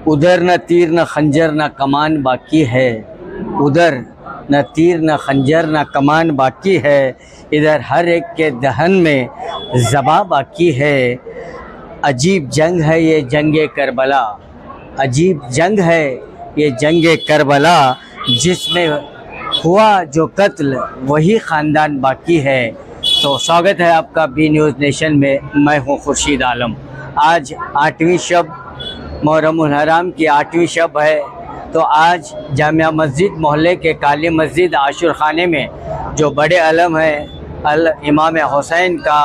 उधर न तीर न खंजर न कमान बाकी है, उधर न तीर न खंजर न कमान बाकी है, इधर हर एक के दहन में ज़बा बाकी है। अजीब जंग है ये जंग करबला, अजीब जंग है ये जंग करबला, जिसमें हुआ जो कत्ल वही ख़ानदान बाकी है। तो स्वागत है आपका बी न्यूज़ नेशन में। मैं हूं खुर्शीद आलम। आज 8वीं शब मुहर्रमुल हराम की 8वीं शब है। तो आज जामिया मस्जिद मोहल्ले के काली मस्जिद आशुर खाने में जो बड़े अलम है अल इमाम हुसैन का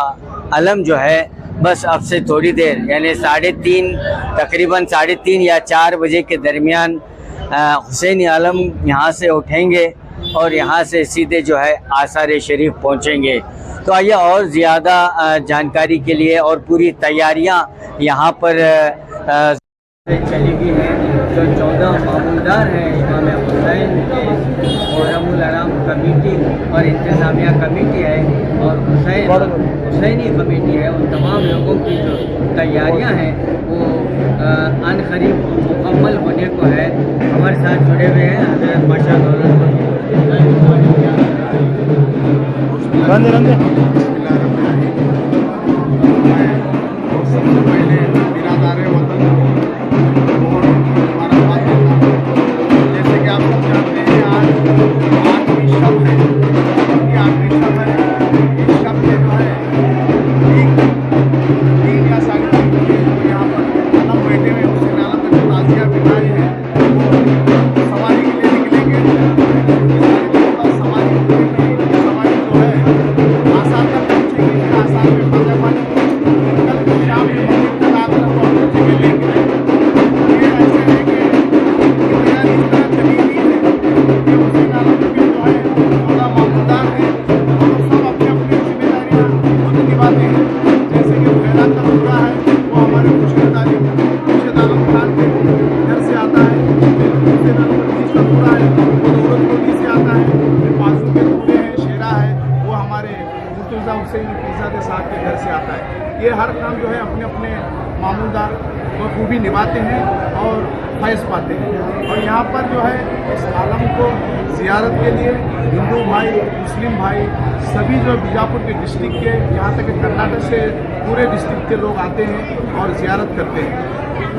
अलम जो है बस अब से थोड़ी देर यानी 3:30 तकरीबन 3:30 या 4 बजे के दरमियान हुसैनी आलम यहाँ से उठेंगे और यहाँ से सीधे जो है आसार शरीफ पहुँचेंगे। तो आइए और ज़्यादा जानकारी के लिए और पूरी तैयारियाँ यहाँ पर चली गई हैं। जो 14 मामूलदार हैं इमाम हुसैन के मुहर्रमुल हराम कमेटी और इंतज़ामिया कमेटी है और हुसैनी कमेटी है, उन तमाम लोगों की जो तैयारियां हैं वो अन करीब मुकम्मल होने को है। हमारे साथ जुड़े हुए हैं हज़रत बादशाह दौलतपुर। सबसे पहले बिरादार वतन जैसे कि आप सब जानते हैं आज 8वीं शब है। ये 8वीं शब है। इस शब में जो है ठीक 3 या 3:30 बजे जो यहाँ पर अलम बैठे हुए हुसैन आलम का जो ताज़िया बिठाए हैं वो सवारी के लिए निकलेंगे। सवारी जो है आसार तक पहुँचेंगे। आसार में फाजा पानी कल शाम में मस्जिद तक आकर हम पहुँचेंगे लेंगे। ये ऐसे है कि तैयारी इस तरह चली गई है कि हुसैन आलम के जो है 14 मामूलदार हैं और सब अपनी अपनी जिम्मेदारियाँ खुद निभाते हैं। जैसे कि पहला का पूरा है वो हमारे खुर्शीद आलम खान के घर से आता है। फिर हुसैन आलम अजीज का पूरा है वो दौलतपुर से आता है। फिर बाजू के पूरे हैं शेरा है वो हमारे मुर्तज़ा हुसैन पीरज़ादे साहब के घर से आता है। ये हर काम जो है अपने अपने मामूलदार बखूबी निभाते हैं और फैज़ पाते हैं। और यहाँ पर जो है इस आलम को ज़ियारत के लिए हिंदू भाई मुस्लिम भाई सभी जो बीजापुर के डिस्ट्रिक्ट के यहाँ तक कर्नाटक से पूरे डिस्ट्रिक्ट के लोग आते हैं और ज़ियारत करते हैं।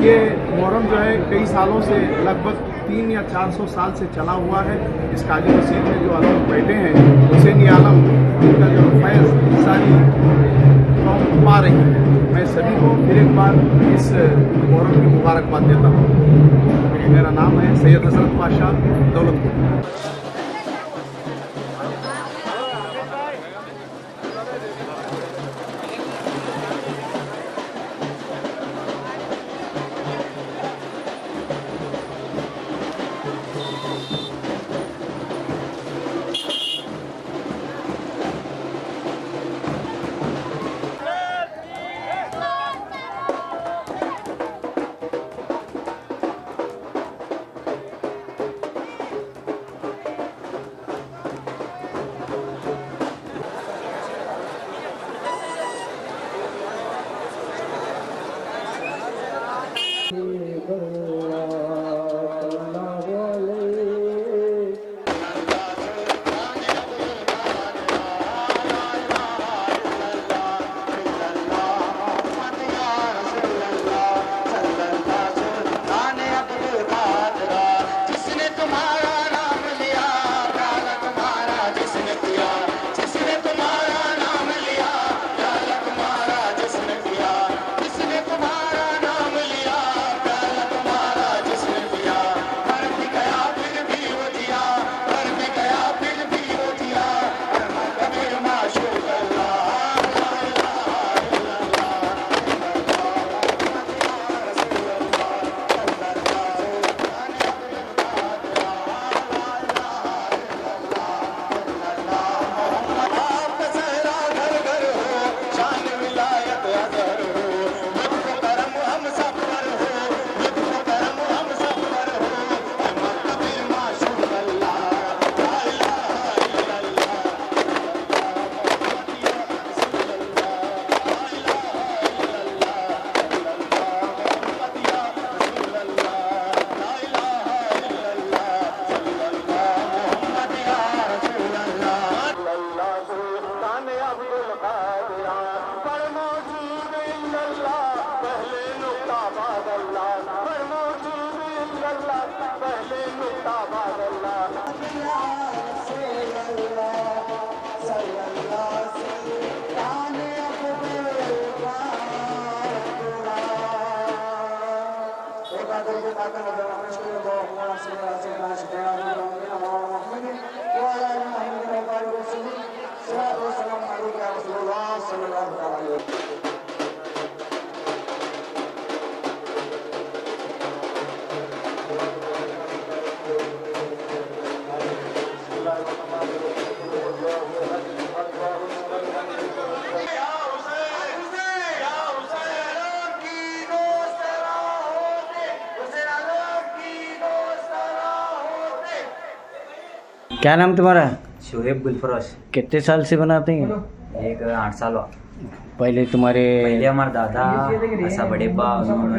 ये मुहर्रम जो है कई सालों से लगभग 300 या 400 साल से चला हुआ है। इस काली मस्जिद में जो आलम बैठे हैं हुसैनी आलम उनका जो फैज़ सारी कौम पा रही है। मैं सभी को फिर एक बार इस मुहर्रम की मुबारकबाद देता हूँ। मेरा नाम है सैयद हज़रत बादशाह दौलतपुर। क्या नाम तुम्हारा? शोएब गुलफरोश। कितने साल से बनाते हैं? एक 8 साल हुआ। पहले तुम्हारे पहले हमारे दादा ऐसा बड़े बा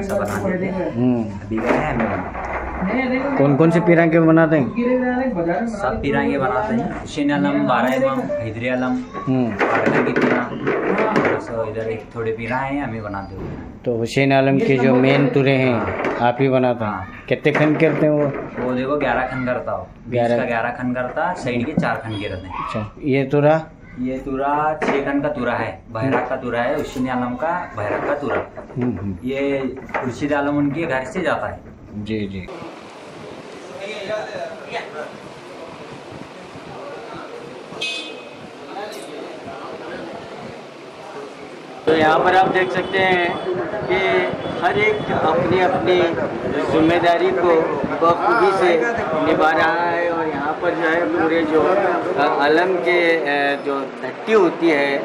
ऐसा बनाते थे। अभी गए हैं हमें बना। कौन कौन से पीरा के बनाते हैं? सब पीरांगे बनाते हैं। हुसैन आलम, बारह इमाम, हैदरी आलम, पाटना की पीरा, और सो इधर एक थोड़े पीरा हैं हमें बनाते हुए। तो हुसैन आलम के जो मेन तुरे हैं आप ही बनाते हैं? कितने खन करते हैं वो? वो देखो 11 खन करता हो, 11 खन करता, साइड के 4 खन के रहते हैं। अच्छा, ये तुरा? ये तुरा 6 खन का तुरा है, बहराक का तुरा है, हुसैन आलम का बहराक का तुरा। ये खुर्शीद आलम उनके घर से जाता है। जी जी। तो यहाँ पर आप देख सकते हैं कि हर एक अपनी अपनी जिम्मेदारी को बखूबी से निभा रहा है। और यहाँ पर जो है पूरे जो अलम के जो धट्टी होती है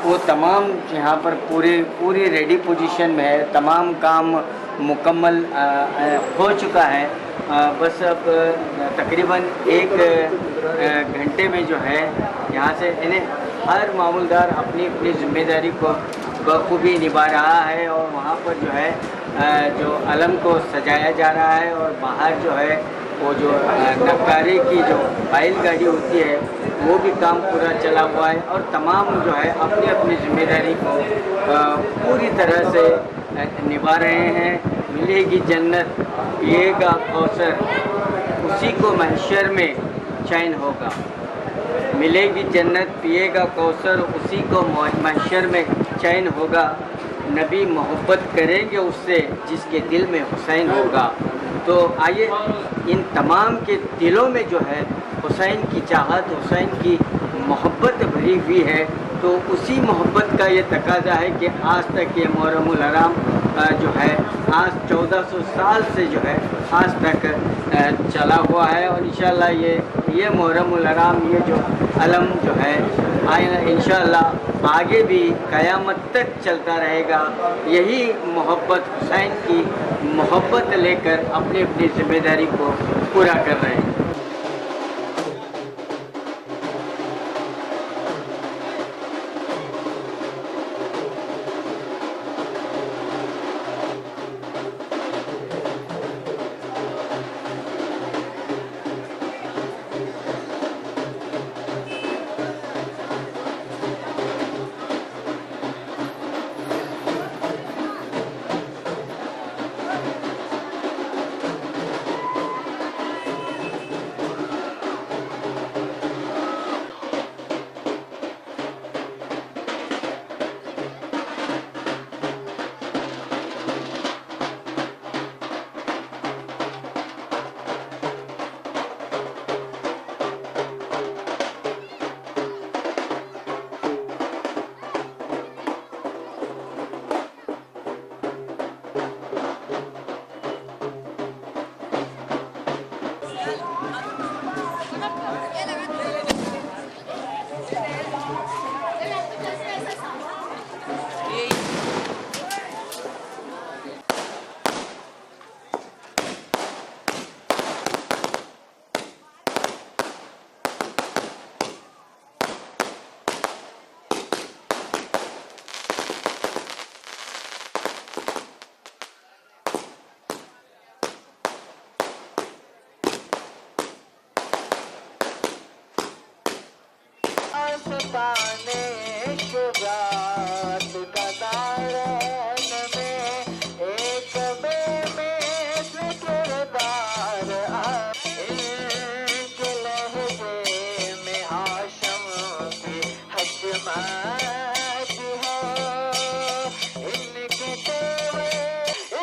वो तमाम यहाँ पर पूरी रेडी पोजीशन में है। तमाम काम मुकम्मल हो चुका है। बस अब तकरीबन 1 घंटे में जो है यहाँ से इन्हें हर मामूलदार अपनी अपनी जिम्मेदारी को बखूबी निभा रहा है। और वहाँ पर जो है जो अलम को सजाया जा रहा है और बाहर जो है वो जो नक्कारे की जो बैलगाड़ी होती है वो भी काम पूरा चला हुआ है। और तमाम जो है अपनी अपनी जिम्मेदारी को पूरी तरह से निभा रहे हैं। मिलेगी जन्नत पिएगा कौसर उसी को महशर में चैन होगा। मिलेगी जन्नत पिएगा कौसर उसी को महशर में चैन होगा। नबी मोहब्बत करेंगे उससे जिसके दिल में हुसैन होगा। तो आइए इन तमाम के दिलों में जो है हुसैन की चाहत, हुसैन की मोहब्बत भरी हुई है। तो उसी मोहब्बत का ये तकाजा है कि आज तक ये मुहर्रमुल हराम जो है आज 1400 साल से जो है आज तक चला हुआ है। और इंशाअल्लाह ये मुहर्रमुल हराम ये जो अलम जो है इंशाअल्लाह आगे भी क़यामत तक चलता रहेगा। यही मोहब्बत हुसैन की मोहब्बत लेकर अपनी अपनी ज़िम्मेदारी को पूरा कर रहे हैं।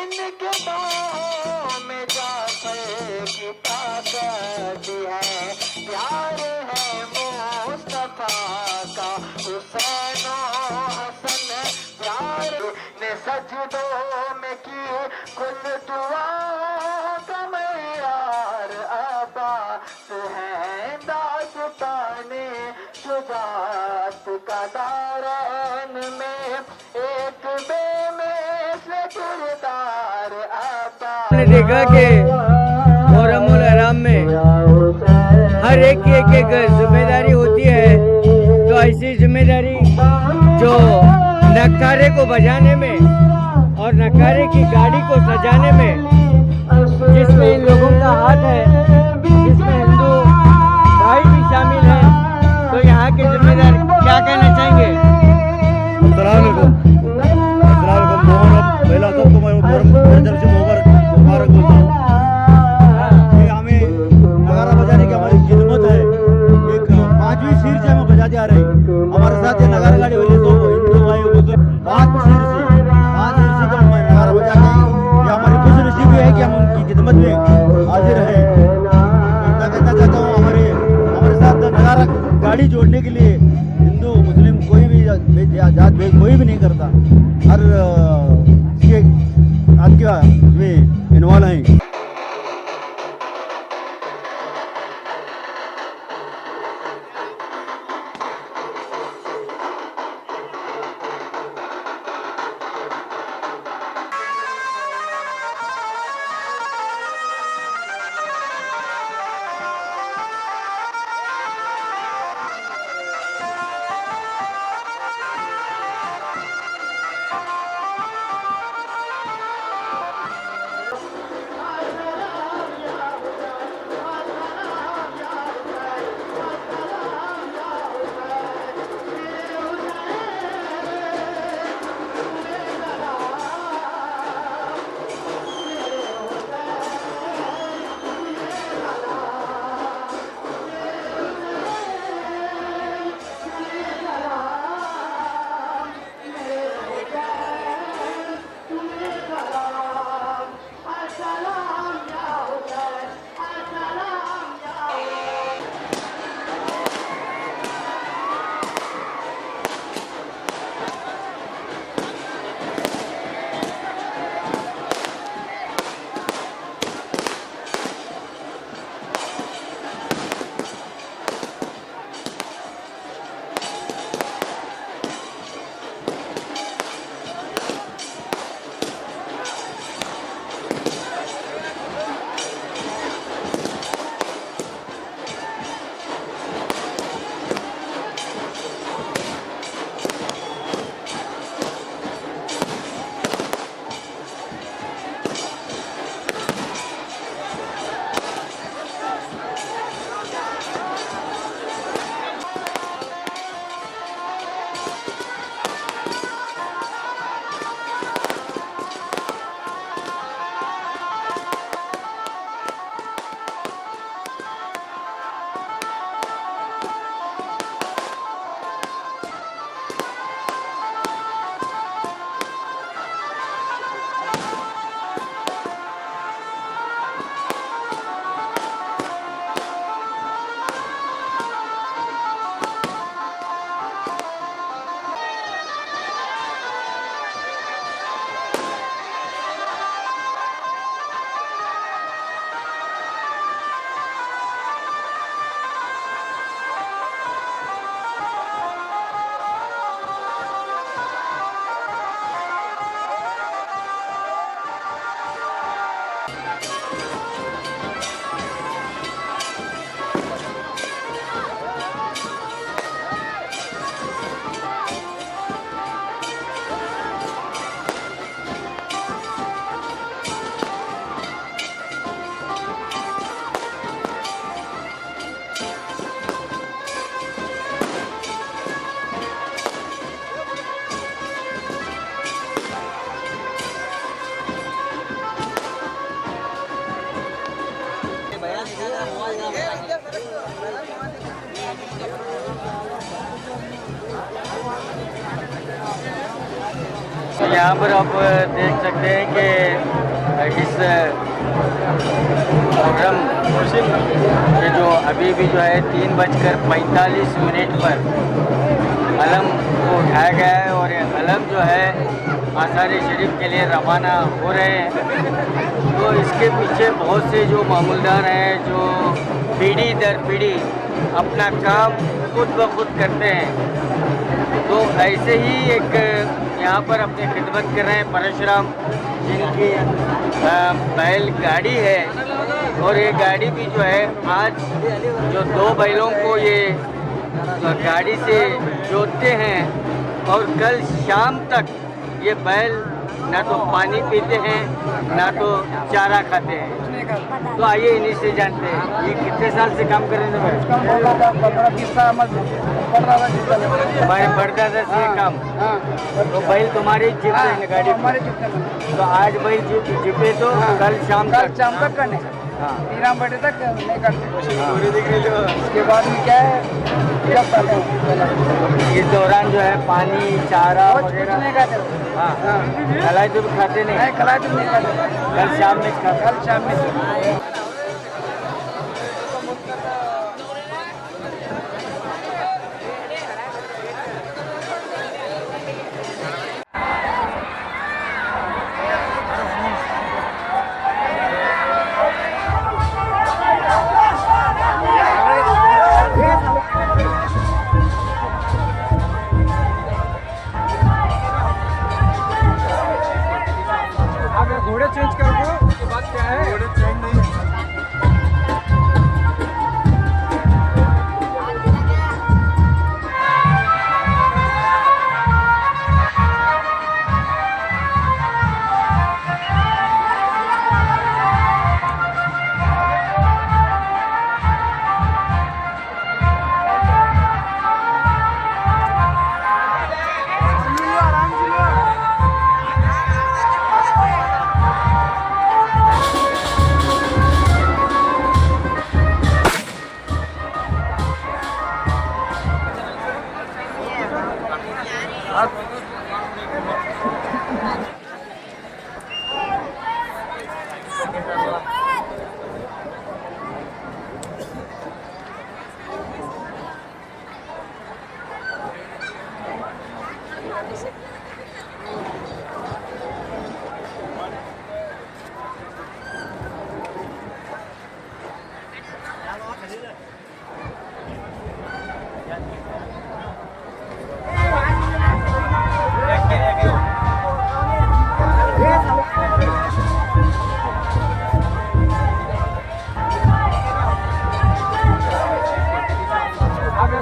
इनके में जाफर की ताकत है, प्यार है मुस्तफा का हुसैन हसन, प्यार ने सजदों में की कुल दुआ का मेयार, अब्बास है दास्ताने शुजात का, दारैन में एक बेमिसल किरदार, अब्बास हमने देखा कि मुहर्रमुल हराम में हर एक की एक जिम्मेदारी होती है, तो ऐसी जिम्मेदारी जो नक्कारे को बजाने में और नक्कारे की गाड़ी को सजाने में, जिसमें इन लोगों का हाथ है, जिसमें हिंदू भाई भी शामिल हैं, तो यहाँ के जिम्मेदार क्या कहना चाहेंगे? मोहन पहला सबको मैं तरफ से मुबारक बोलता हूँ। ये हमें नगारा बजाने की हमारी खिदमत है, एक 5वीं सीर से हमें बजाते आ रहे हैं। हमारे साथ ये नगारा गाड़ी वाले तो हिंदू भाई बुजुर्ग 5 सीर से तो हम नगारा बजा के, ये हमारी खुशनसीबी है कि हम उनकी खिदमत में हाजिर हैं। मैं कहना चाहता हूँ हमारे साथ नगारा गाड़ी जोड़ने के लिए हिंदू मुस्लिम कोई भी जात भेद कोई भी नहीं करता, हर इसके आज का में इन्वॉल्व हैं। यहाँ पर आप देख सकते हैं कि इस प्रोग्राम ये जो अभी भी जो है 3:45 पर अलम को उठाया गया है और ये अलम जो है आसार शरीफ के लिए रवाना हो रहे हैं। तो इसके पीछे बहुत से जो मामूलदार हैं जो पीढ़ी दर पीढ़ी अपना काम खुद ब खुद करते हैं। तो ऐसे ही एक यहाँ पर अपनी खिदमत कर रहे हैं परशुराम जिनकी बैल गाड़ी है और ये गाड़ी भी जो है आज जो 2 बैलों को ये गाड़ी से जोतते हैं और कल शाम तक ये बैल ना तो पानी पीते हैं ना तो चारा खाते हैं। तो आइए इन्हीं से जानते हैं ये कितने साल से काम कर रहे हैं? 15-20 साल हमारे बढ़ता था ये काम। तो बैल तुम्हारी जीप है गाड़ी हमारे जितने तो आज बैल जीपे तो कल शाम तक करने हाँ 13 बजे तक नहीं करते। इसके बाद में क्या है जब इस दौरान जो है पानी चारा कुछ नहीं खाते। हाँ कलाई तो खाते नहीं, खिलाए तो नहीं खाते। कल शाम में खाते। कल शाम में घोड़े चेंज कर दो। उसके बाद क्या है घोड़े चेंज नहीं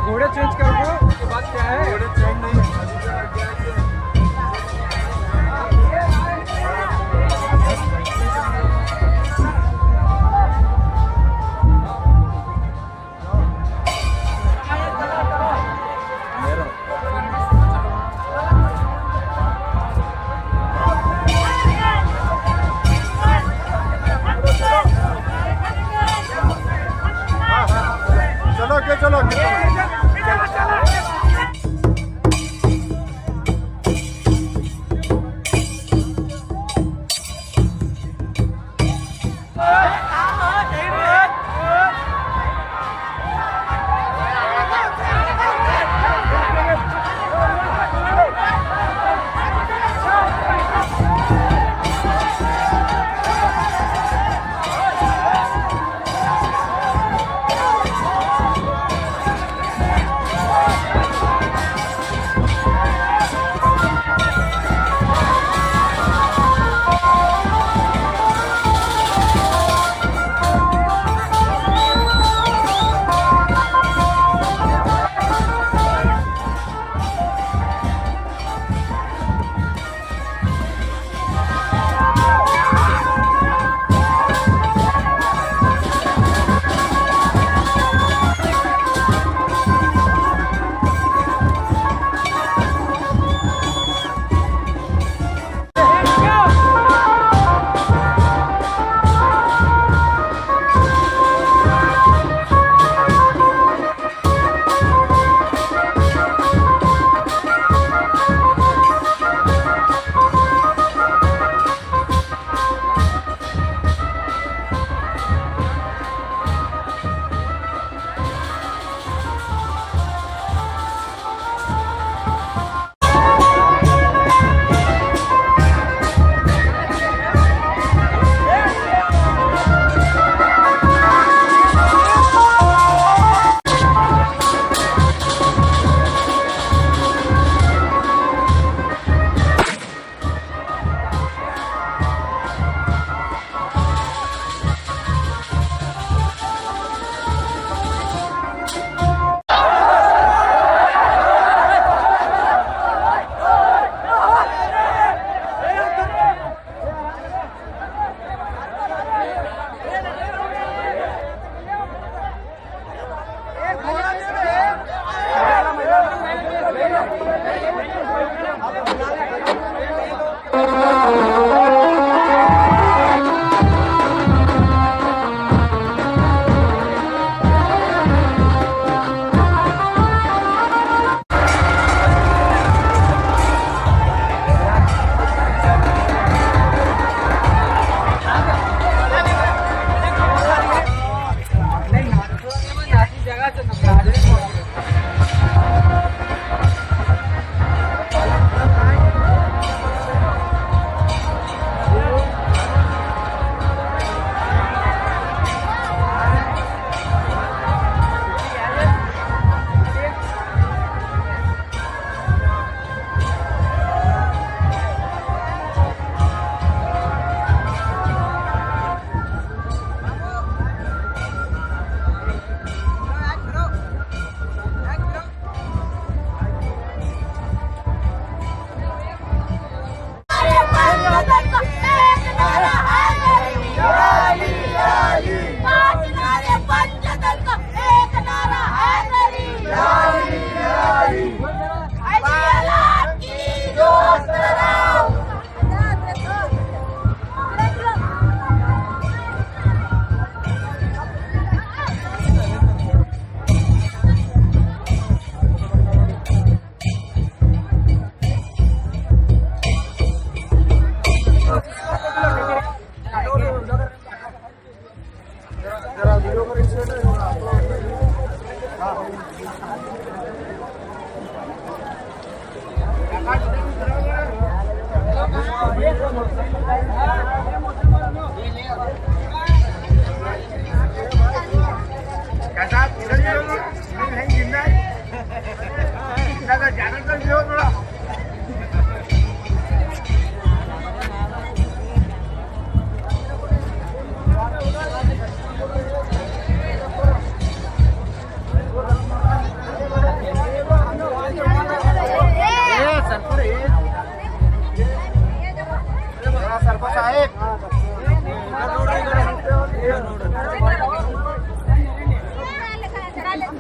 घोड़े चेंज कर दो। उसके बाद क्या है घोड़े चेंज नहीं चलो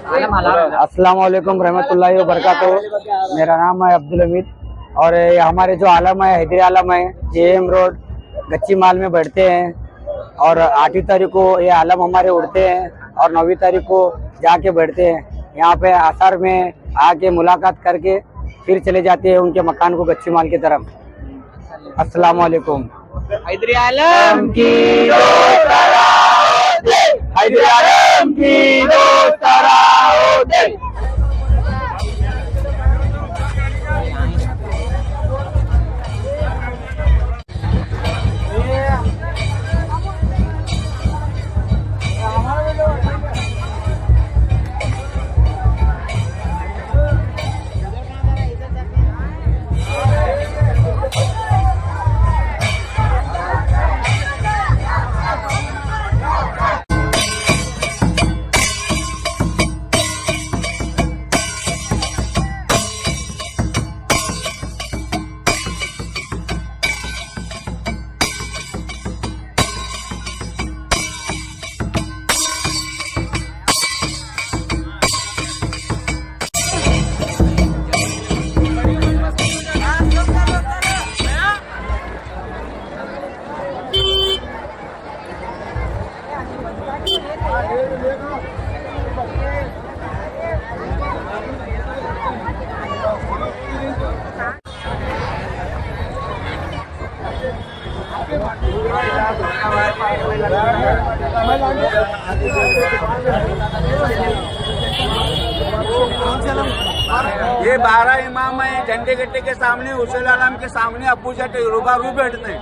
अस्सलाम वालेकुम रहमतुल्लाहि व बरकातहू। मेरा नाम है अब्दुल हमीद और ये हमारे जो आलम है हैदरी आलम है JM रोड गच्ची माल में बैठते हैं और 8वीं तारीख को ये आलम हमारे उड़ते हैं और 9वीं तारीख को जाके बैठते हैं। यहाँ पे आसार में आके मुलाकात करके फिर चले जाते हैं उनके मकान को गच्ची माल की तरफ। अस्सलाम वालेकुम। हैदरी आलम की हैदरी आलम की ये 12 इमाम है झंडे गट्टे के सामने हुसैन आलम के सामने अबू जट रूबरू बैठते हैं।